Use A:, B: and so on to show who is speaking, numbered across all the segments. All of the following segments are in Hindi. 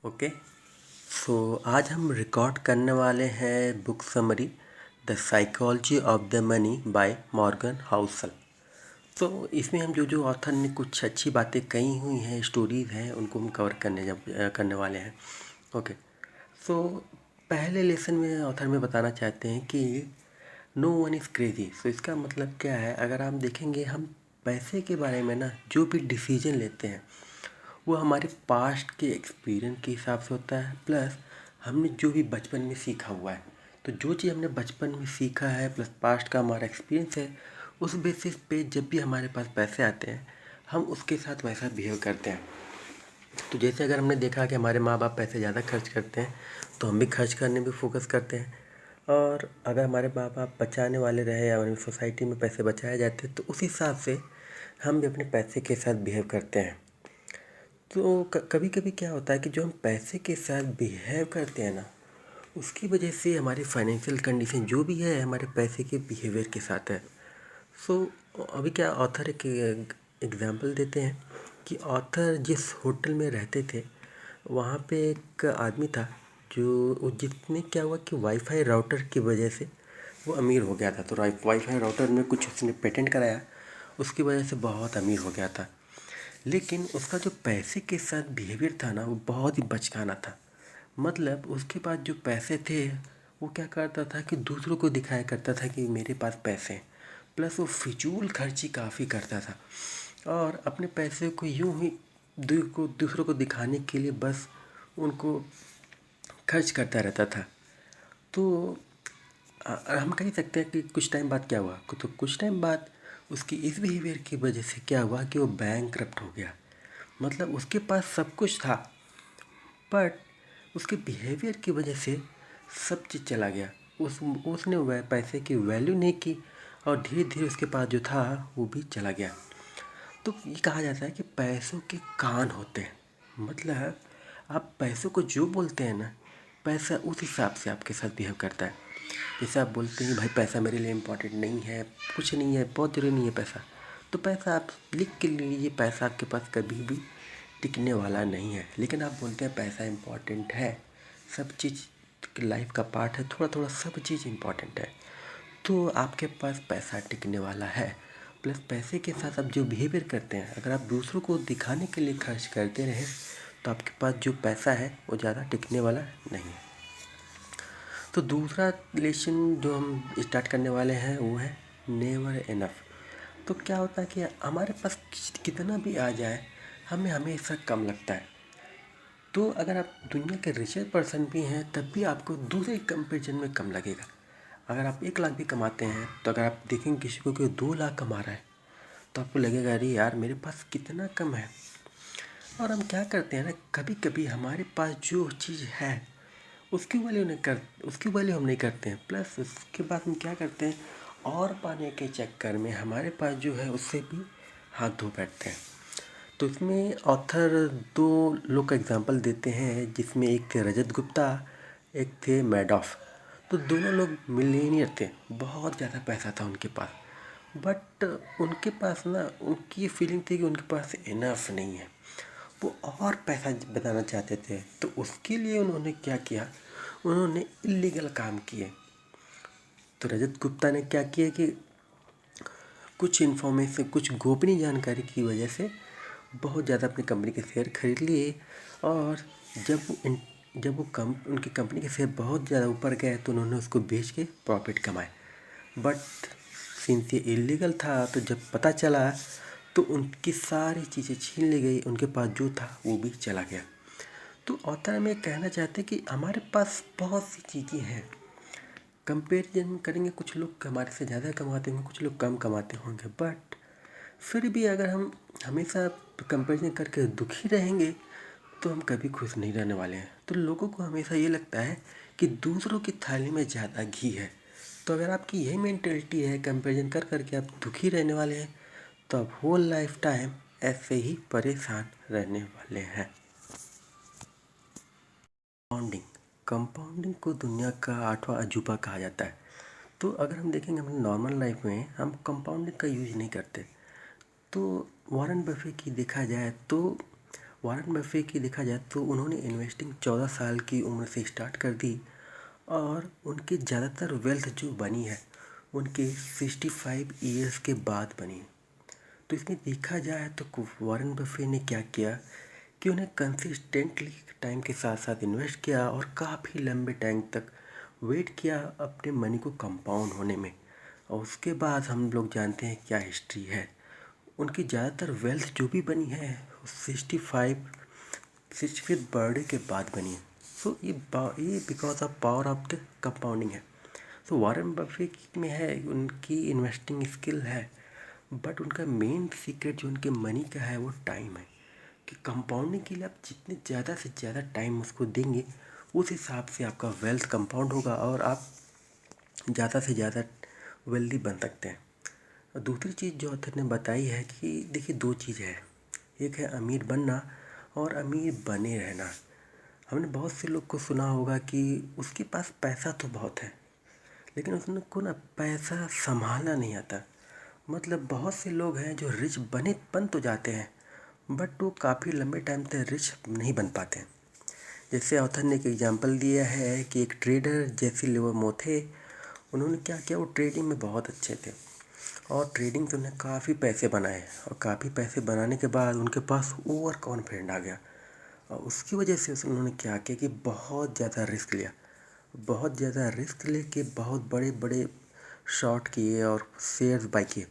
A: ओके। सो आज हम रिकॉर्ड करने वाले हैं book summary the psychology of the money by Morgan Housel. तो इसमें हम जो ऑथर ने कुछ अच्छी बातें कही हुई हैं, स्टोरीज हैं, उनको हम कवर करने वाले हैं। ओके। सो पहले लेसन में ऑथर में बताना चाहते हैं कि नो वन इज़ क्रेजी। सो इसका मतलब क्या है, अगर आप देखेंगे हम पैसे के बारे में ना जो भी डिसीजन लेते हैं वो हमारे पास्ट के एक्सपीरियंस के हिसाब से होता है, प्लस हमने जो भी बचपन में सीखा हुआ है। तो जो चीज़ हमने बचपन में सीखा है प्लस पास्ट का हमारा एक्सपीरियंस है, उस बेसिस पे जब भी हमारे पास पैसे आते हैं हम उसके साथ वैसा बिहेव करते हैं। तो जैसे अगर हमने देखा कि हमारे माँ बाप पैसे ज़्यादा खर्च करते हैं तो हम भी खर्च करने में फोकस करते हैं, और अगर हमारे माँ बाप बचाने वाले रहे या हमारी सोसाइटी में पैसे बचाए जाते हैं तो उस हिसाब से हम भी अपने पैसे के साथ बिहेव करते हैं। तो कभी कभी क्या होता है कि जो हम पैसे के साथ बिहेव करते हैं ना, उसकी वजह से हमारी फाइनेंशियल कंडीशन जो भी है हमारे पैसे के बिहेवियर के साथ है। सो अभी क्या ऑथर एक एग्जांपल देते हैं कि ऑथर जिस होटल में रहते थे वहाँ पे एक आदमी था जो जिसने क्या हुआ कि वाईफाई राउटर की वजह से वो अमीर हो गया था। तो वाईफाई राउटर में कुछ उसने पेटेंट कराया, उसकी वजह से बहुत अमीर हो गया था। लेकिन उसका जो पैसे के साथ बिहेवियर था ना वो बहुत ही बचकाना था। मतलब उसके पास जो पैसे थे वो क्या करता था कि दूसरों को दिखाया करता था कि मेरे पास पैसे हैं, प्लस वो फिजूल खर्ची काफ़ी करता था और अपने पैसे को यूं ही दूसरों को दिखाने के लिए बस उनको खर्च करता रहता था। तो हम कह सकते हैं कि कुछ टाइम बाद क्या हुआ, तो कुछ टाइम बाद उसकी इस बिहेवियर की वजह से क्या हुआ कि वो बैंकरप्ट हो गया। मतलब उसके पास सब कुछ था बट उसके बिहेवियर की वजह से सब चीज़ चला गया। उसने वह पैसे की वैल्यू नहीं की और धीरे धीरे उसके पास जो था वो भी चला गया। तो ये कहा जाता है कि पैसों के कान होते हैं। मतलब आप पैसों को जो बोलते हैं ना, पैसा उस हिसाब से आपके साथ बिहेव करता है। जैसे आप बोलते हैं भाई पैसा मेरे लिए इम्पोर्टेंट नहीं है, कुछ नहीं है, बहुत ज़रूरी नहीं है पैसा, तो पैसा आप लिख के लीजिए, पैसा आपके पास कभी भी टिकने वाला नहीं है। लेकिन आप बोलते हैं पैसा इम्पोर्टेंट है, सब चीज़ लाइफ का पार्ट है, थोड़ा थोड़ा सब चीज़ इम्पोर्टेंट है, तो आपके पास पैसा टिकने वाला है। प्लस पैसे के साथ आप जो बिहेवियर करते हैं, अगर आप दूसरों को दिखाने के लिए खर्च करते रहें तो आपके पास जो पैसा है वो ज़्यादा टिकने वाला नहीं है। तो दूसरा लेसन जो हम स्टार्ट करने वाले हैं वो है नेवर इनफ। तो क्या होता है कि हमारे पास कितना भी आ जाए हमें हमेशा कम लगता है। तो अगर आप दुनिया के रिचर पर्सन भी हैं तब भी आपको दूसरे कंपेरिजन में कम लगेगा। अगर आप 1 लाख भी कमाते हैं तो अगर आप देखेंगे किसी को कि 2 लाख कमा रहा है तो आपको लगेगा अरे यार मेरे पास कितना कम है। और हम क्या करते हैं ना, कभी कभी हमारे पास जो चीज़ है उसकी वैल्यू हम नहीं करते हैं, प्लस उसके बाद हम क्या करते हैं और पाने के चक्कर में हमारे पास जो है उससे भी हाथ धो बैठते हैं। तो इसमें ऑथर 2 लोग का एग्जांपल देते हैं, जिसमें एक थे रजत गुप्ता, एक थे मैडॉफ। तो दोनों लोग मिलेनियर थे, बहुत ज़्यादा पैसा था उनके पास, बट उनके पास ना उनकी फीलिंग थी कि उनके पास इनफ नहीं है, वो और पैसा बनाना चाहते थे। तो उसके लिए उन्होंने क्या किया, उन्होंने इलीगल काम किए। तो रजत गुप्ता ने क्या किया कि कुछ इन्फॉर्मेशन, कुछ गोपनीय जानकारी की वजह से बहुत ज़्यादा अपनी कंपनी के शेयर खरीद लिए, और जब वो उनकी कंपनी के शेयर बहुत ज़्यादा ऊपर गए तो उन्होंने उसको बेच के प्रॉफिट कमाए। बट सिंस ये इलीगल था तो जब पता चला तो उनकी सारी चीज़ें छीन ली गई, उनके पास जो था वो भी चला गया। तो ऑथर हमें कहना चाहते हैं कि हमारे पास बहुत सी चीज़ें हैं, कंपेरिजन करेंगे कुछ लोग हमारे से ज़्यादा कमाते होंगे, कुछ लोग कम कमाते होंगे, बट फिर भी अगर हम हमेशा कंपेरिजन करके दुखी रहेंगे तो हम कभी खुश नहीं रहने वाले हैं। तो लोगों को हमेशा ये लगता है कि दूसरों की थाली में ज़्यादा घी है। तो अगर आपकी यही मेंटेलिटी है, कंपेरिजन कर करके आप दुखी रहने वाले हैं, तो आप होल लाइफ टाइम ऐसे ही परेशान रहने वाले हैं। कंपाउंडिंग, कंपाउंडिंग को दुनिया का 8वां अजूबा कहा जाता है। तो अगर हम देखेंगे अपनी नॉर्मल लाइफ में हम कंपाउंडिंग का यूज नहीं करते। तो वॉरेन बफे की देखा जाए तो वॉरेन बफे की देखा जाए तो उन्होंने इन्वेस्टिंग 14 साल की उम्र से स्टार्ट कर दी और उनकी ज़्यादातर वेल्थ जो बनी है उनके 65 ईयर्स के बाद बनी है। तो इसमें देखा जाए तो वॉरेन बफे ने क्या किया कि उन्हें कंसिस्टेंटली टाइम के साथ साथ इन्वेस्ट किया और काफ़ी लंबे टाइम तक वेट किया अपने मनी को कंपाउंड होने में। और उसके बाद हम लोग जानते हैं क्या हिस्ट्री है। उनकी ज़्यादातर वेल्थ जो भी बनी है वो 65th बर्थडे के बाद बनी है। सो ये because of power of the compounding है। सो वॉरेन बफेट में है उनकी इन्वेस्टिंग स्किल है, बट उनका मेन सीक्रेट जो उनके मनी का है वो टाइम है कि कंपाउंडिंग के लिए आप जितने ज़्यादा से ज़्यादा टाइम उसको देंगे उस हिसाब से आपका वेल्थ कंपाउंड होगा और आप ज़्यादा से ज़्यादा वेल्दी बन सकते हैं। और दूसरी चीज़ जो ऑथर ने बताई है कि देखिए दो चीज़ है, एक है अमीर बनना और अमीर बने रहना। हमने बहुत से लोग को सुना होगा कि उसके पास पैसा तो बहुत है लेकिन उसको ना पैसा संभालना नहीं आता। मतलब बहुत से लोग हैं जो रिच बन तो जाते हैं बट वो काफ़ी लंबे टाइम तक रिच नहीं बन पाते हैं। जैसे ऑथर ने एक एग्जांपल दिया है कि एक ट्रेडर जैसी लिवर्मो थे। उन्होंने क्या किया, वो ट्रेडिंग में बहुत अच्छे थे और ट्रेडिंग से उन्हें काफ़ी पैसे बनाए और काफ़ी पैसे बनाने के बाद उनके पास ओवर कॉन्फिडेंट आ गया और उसकी वजह से उन्होंने क्या किया कि बहुत ज़्यादा रिस्क लिया। बहुत ज़्यादा रिस्क लेके बहुत बड़े बड़े शॉट किए और शेयर्स बाई किए।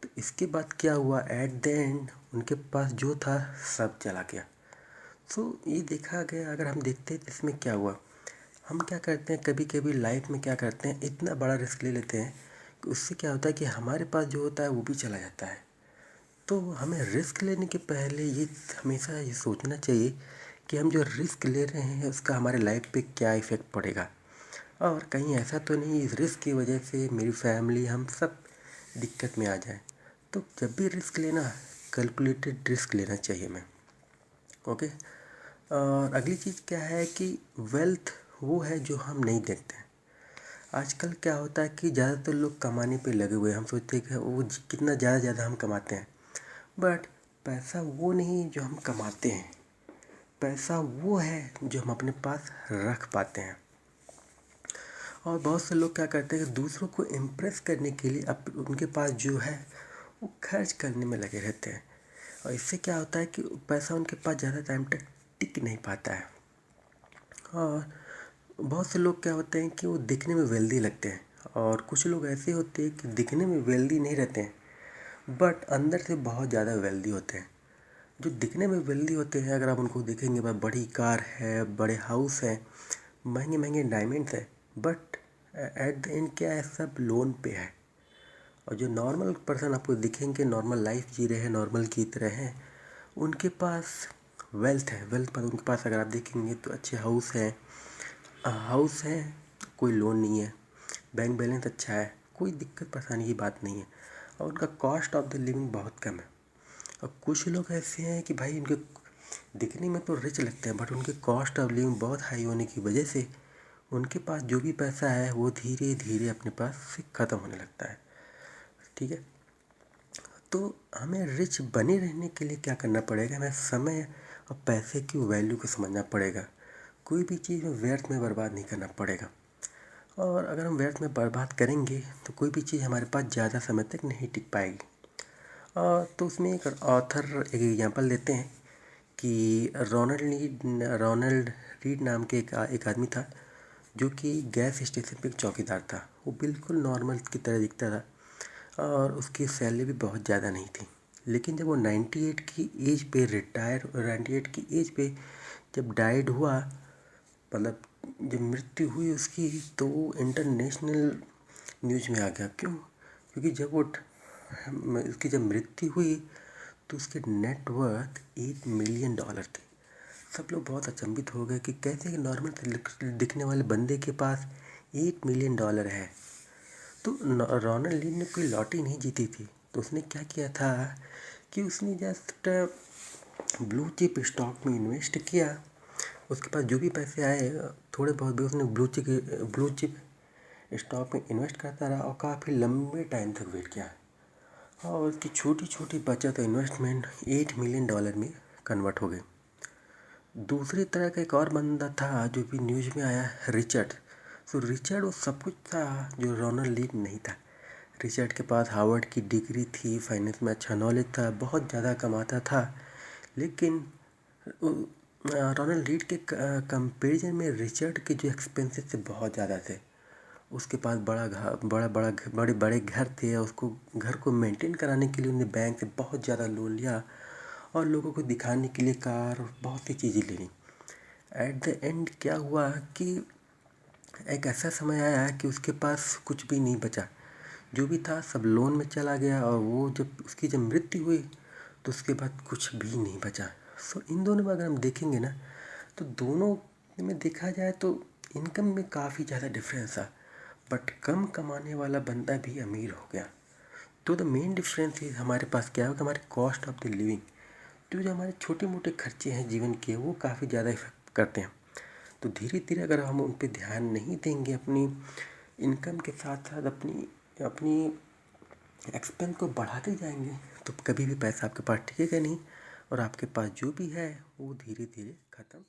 A: तो इसके बाद क्या हुआ, एट द एंड उनके पास जो था सब चला गया। तो ये देखा गया, अगर हम देखते हैं तो इसमें क्या हुआ, हम क्या करते हैं कभी कभी लाइफ में क्या करते हैं, इतना बड़ा रिस्क ले लेते हैं कि उससे क्या होता है कि हमारे पास जो होता है वो भी चला जाता है। तो हमें रिस्क लेने के पहले ये हमेशा ये सोचना चाहिए कि हम जो रिस्क ले रहे हैं उसका हमारे लाइफ पे क्या इफ़ेक्ट पड़ेगा और कहीं ऐसा तो नहीं इस रिस्क की वजह से मेरी फैमिली हम सब दिक्कत में आ जाए। तो जब भी रिस्क लेना, कैलकुलेटेड रिस्क लेना चाहिए हमें। ओके। और अगली चीज़ क्या है कि वेल्थ वो है जो हम नहीं देखते हैं। आजकल क्या होता है कि ज़्यादातर लोग कमाने पे लगे हुए हैं। हम सोचते हैं कि वो कितना ज़्यादा ज़्यादा हम कमाते हैं, बट पैसा वो नहीं जो हम कमाते हैं, पैसा वो है जो हम अपने पास रख पाते हैं। और बहुत से लोग क्या करते हैं कि दूसरों को इम्प्रेस करने के लिए उनके पास जो है वो खर्च करने में लगे रहते हैं और इससे क्या होता है कि पैसा उनके पास ज़्यादा टाइम तक टिक नहीं पाता है। और बहुत से लोग क्या होते हैं कि वो दिखने में वेल्दी लगते हैं और कुछ लोग ऐसे होते हैं कि दिखने में वेल्दी नहीं रहते हैं बट अंदर से बहुत ज़्यादा वेल्दी होते हैं। जो दिखने में वेल्दी होते हैं अगर आप उनको देखेंगे, बड़ी कार है, बड़े हाउस हैं, महंगे महंगे डायमंड्स हैं, बट एट द एंड क्या है, सब लोन पे है। और जो नॉर्मल पर्सन आपको दिखेंगे, नॉर्मल लाइफ जी रहे हैं, नॉर्मल की तरह हैं, उनके पास वेल्थ है। वेल्थ पर उनके पास अगर आप देखेंगे तो अच्छे हाउस है, कोई लोन नहीं है, बैंक बैलेंस अच्छा है, कोई दिक्कत परेशानी की बात नहीं है और उनका कॉस्ट ऑफ द लिविंग बहुत कम है। और कुछ लोग ऐसे हैं कि भाई उनके दिखने में तो रिच लगते हैं बट उनके कॉस्ट ऑफ लिविंग बहुत हाई होने की वजह से उनके पास जो भी पैसा है वो धीरे धीरे अपने पास से ख़त्म होने लगता है। ठीक है। तो हमें रिच बने रहने के लिए क्या करना पड़ेगा, हमें समय और पैसे की वैल्यू को समझना पड़ेगा। कोई भी चीज़ में व्यर्थ में बर्बाद नहीं करना पड़ेगा और अगर हम व्यर्थ में बर्बाद करेंगे तो कोई भी चीज़ हमारे पास ज़्यादा समय तक नहीं टिक पाएगी। तो उसमें एक ऑथर एक एग्जांपल देते हैं कि रोनाल्ड रीड नाम के एक आदमी था जो कि गैस स्टेशन पे एक चौकीदार था। वो बिल्कुल नॉर्मल की तरह दिखता था और उसकी सैलरी भी बहुत ज़्यादा नहीं थी। लेकिन जब वो 98 की एज पे 98 की एज पे जब डाइड हुआ, मतलब जब मृत्यु हुई उसकी, तो वो इंटरनेशनल न्यूज़ में आ गया। क्यों? क्योंकि उसकी जब मृत्यु हुई तो उसके नेटवर्थ $8 मिलियन थी। सब लोग बहुत अचंभित हो गए कि कैसे कि नॉर्मल दिखने वाले बंदे के पास $8 मिलियन है। तो रोनाल्ड रीड ने कोई लॉटरी नहीं जीती थी, तो उसने क्या किया था कि उसने जस्ट ब्लू चिप स्टॉक में इन्वेस्ट किया। उसके पास जो भी पैसे आए थोड़े बहुत भी उसने ब्लू चिप स्टॉक में इन्वेस्ट करता रहा और काफ़ी लंबे टाइम तक वेट किया और उसकी छोटी छोटी बचत इन्वेस्टमेंट $8 मिलियन में कन्वर्ट हो गई। दूसरी तरह का एक और बंदा था जो भी न्यूज़ में आया, रिचर्ड। सो रिचर्ड वो सब कुछ था जो रोनाल्ड रीगन नहीं था। रिचर्ड के पास हार्वर्ड की डिग्री थी, फाइनेंस में अच्छा नॉलेज था, बहुत ज़्यादा कमाता था, लेकिन रोनाल्ड रीगन के कंपेरिजन में रिचर्ड के जो एक्सपेंसेस थे बहुत ज़्यादा थे। उसके पास बड़े बड़े घर थे, उसको घर को मेंटेन कराने के लिए उन्होंने बैंक से बहुत ज़्यादा लोन लिया और लोगों को दिखाने के लिए कार और बहुत सी चीज़ें ले ली। एट द एंड क्या हुआ कि एक ऐसा समय आया कि उसके पास कुछ भी नहीं बचा, जो भी था सब लोन में चला गया, और वो जब मृत्यु हुई तो उसके बाद कुछ भी नहीं बचा। सो इन दोनों में अगर हम देखेंगे ना, तो दोनों में देखा जाए तो इनकम में काफ़ी ज़्यादा डिफरेंस था, बट कम कमाने वाला बंदा भी अमीर हो गया। तो द मेन डिफरेंस इज हमारे पास क्या है कि हमारे कॉस्ट ऑफ द लिविंग, जो हमारे छोटे मोटे खर्चे हैं जीवन के, वो काफ़ी ज़्यादा इफेक्ट करते हैं। तो धीरे धीरे अगर हम उन पे ध्यान नहीं देंगे, अपनी इनकम के साथ साथ अपनी अपनी एक्सपेंस को बढ़ाते जाएंगे, तो कभी भी पैसा आपके पास टिकेगा नहीं, और आपके पास जो भी है वो धीरे धीरे ख़त्म